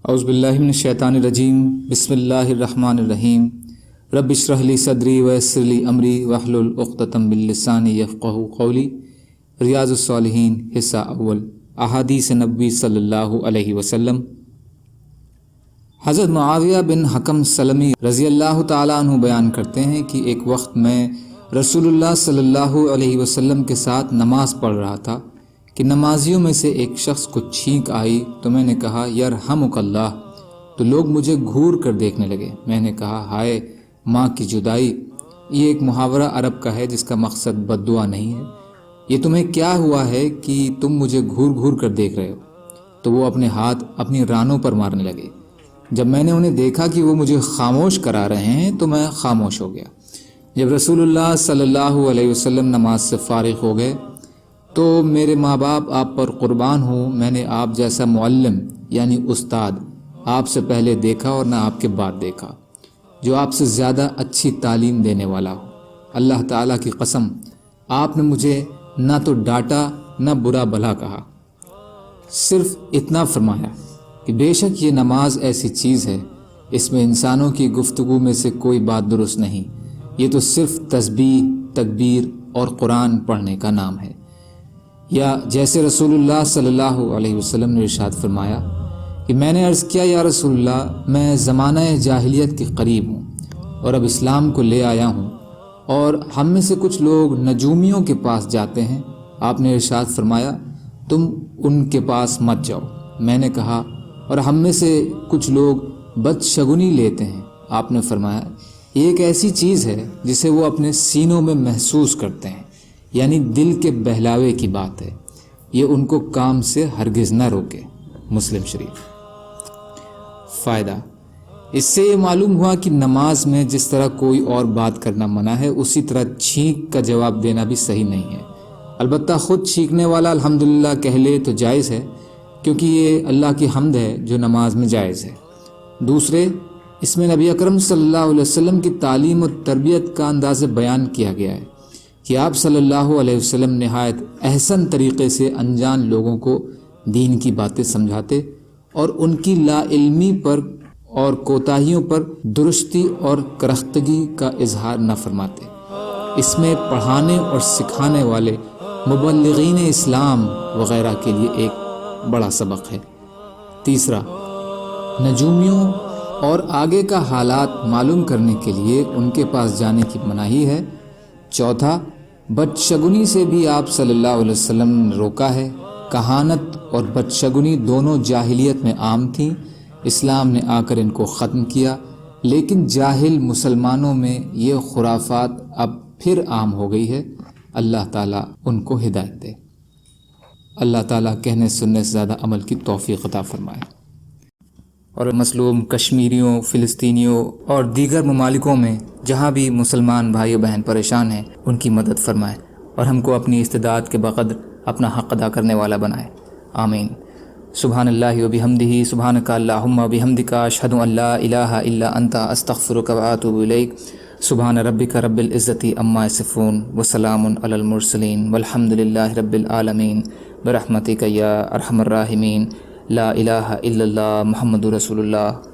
اعوذ باللہ من الشیطان الرجیم بسم اللہ الرحمن الرحیم رب اشرح لی صدری ویسر لی امری واحلل عقدۃ من لسانی یفقہوا قولی۔ ریاض الصالحین حصہ اول، احادیث نبوی صلی اللہ علیہ وسلم۔ حضرت معاویہ بن حکم سلمی رضی اللہ تعالیٰ عنہ بیان کرتے ہیں کہ ایک وقت میں رسول اللہ صلی اللہ علیہ وسلم کے ساتھ نماز پڑھ رہا تھا کہ نمازیوں میں سے ایک شخص کو چھینک آئی تو میں نے کہا یرحمک اللہ، تو لوگ مجھے گھور کر دیکھنے لگے۔ میں نے کہا ہائے ماں کی جدائی، یہ ایک محاورہ عرب کا ہے جس کا مقصد بد دعا نہیں ہے۔ یہ تمہیں کیا ہوا ہے کہ تم مجھے گھور گھور کر دیکھ رہے ہو؟ تو وہ اپنے ہاتھ اپنی رانوں پر مارنے لگے۔ جب میں نے انہیں دیکھا کہ وہ مجھے خاموش کرا رہے ہیں تو میں خاموش ہو گیا۔ جب رسول اللہ صلی اللہ علیہ وسلم نماز سے فارغ ہو گئے تو میرے ماں باپ آپ پر قربان ہوں، میں نے آپ جیسا معلم یعنی استاد آپ سے پہلے دیکھا اور نہ آپ کے بعد دیکھا جو آپ سے زیادہ اچھی تعلیم دینے والا ہو۔ اللہ تعالیٰ کی قسم، آپ نے مجھے نہ تو ڈانٹا نہ برا بھلا کہا، صرف اتنا فرمایا کہ بے شک یہ نماز ایسی چیز ہے، اس میں انسانوں کی گفتگو میں سے کوئی بات درست نہیں، یہ تو صرف تسبیح، تکبیر اور قرآن پڑھنے کا نام ہے۔ یا جیسے رسول اللہ صلی اللہ علیہ وسلم نے ارشاد فرمایا کہ میں نے عرض کیا یا رسول اللہ، میں زمانہ جاہلیت کے قریب ہوں اور اب اسلام کو لے آیا ہوں، اور ہم میں سے کچھ لوگ نجومیوں کے پاس جاتے ہیں۔ آپ نے ارشاد فرمایا تم ان کے پاس مت جاؤ۔ میں نے کہا اور ہم میں سے کچھ لوگ بدشگنی لیتے ہیں۔ آپ نے فرمایا یہ ایک ایسی چیز ہے جسے وہ اپنے سینوں میں محسوس کرتے ہیں، یعنی دل کے بہلاوے کی بات ہے، یہ ان کو کام سے ہرگز نہ روکے۔ مسلم شریف۔ فائدہ، اس سے یہ معلوم ہوا کہ نماز میں جس طرح کوئی اور بات کرنا منع ہے اسی طرح چھینک کا جواب دینا بھی صحیح نہیں ہے۔ البتہ خود چھینکنے والا الحمدللہ کہہ لے تو جائز ہے، کیونکہ یہ اللہ کی حمد ہے جو نماز میں جائز ہے۔ دوسرے، اس میں نبی اکرم صلی اللہ علیہ وسلم کی تعلیم و تربیت کا انداز بیان کیا گیا ہے کہ آپ صلی اللہ علیہ وسلم نہایت احسن طریقے سے انجان لوگوں کو دین کی باتیں سمجھاتے اور ان کی لا علمی پر اور کوتاہیوں پر درستی اور کرختگی کا اظہار نہ فرماتے۔ اس میں پڑھانے اور سکھانے والے مبلغین اسلام وغیرہ کے لیے ایک بڑا سبق ہے۔ تیسرا، نجومیوں اور آگے کا حالات معلوم کرنے کے لیے ان کے پاس جانے کی مناہی ہے۔ چوتھا، بدشگنی سے بھی آپ صلی اللہ علیہ وسلم نے روکا ہے۔ کہانت اور بدشگنی دونوں جاہلیت میں عام تھیں، اسلام نے آ کر ان کو ختم کیا، لیکن جاہل مسلمانوں میں یہ خرافات اب پھر عام ہو گئی ہے۔ اللہ تعالیٰ ان کو ہدایت دے۔ اللہ تعالیٰ کہنے سننے سے زیادہ عمل کی توفیق عطا فرمائے، اور مظلوم کشمیریوں، فلسطینیوں اور دیگر ممالکوں میں جہاں بھی مسلمان بھائی و بہن پریشان ہیں ان کی مدد فرمائے، اور ہم کو اپنی استطاعت کے بقدر اپنا حق ادا کرنے والا بنائے۔ آمین۔ سبحان اللہ و بحمدہ، سبحانک اللہم و بحمدک، اشہد ان لا الہ الا انت، استغفرک و اتوب الیک۔ سبحان ربک رب العزت عما یصفون وسلام علی المرسلین والحمد للہ رب العالمین، برحمتک یا ارحم الراحمین۔ لا الہ الا اللہ محمد رسول اللہ۔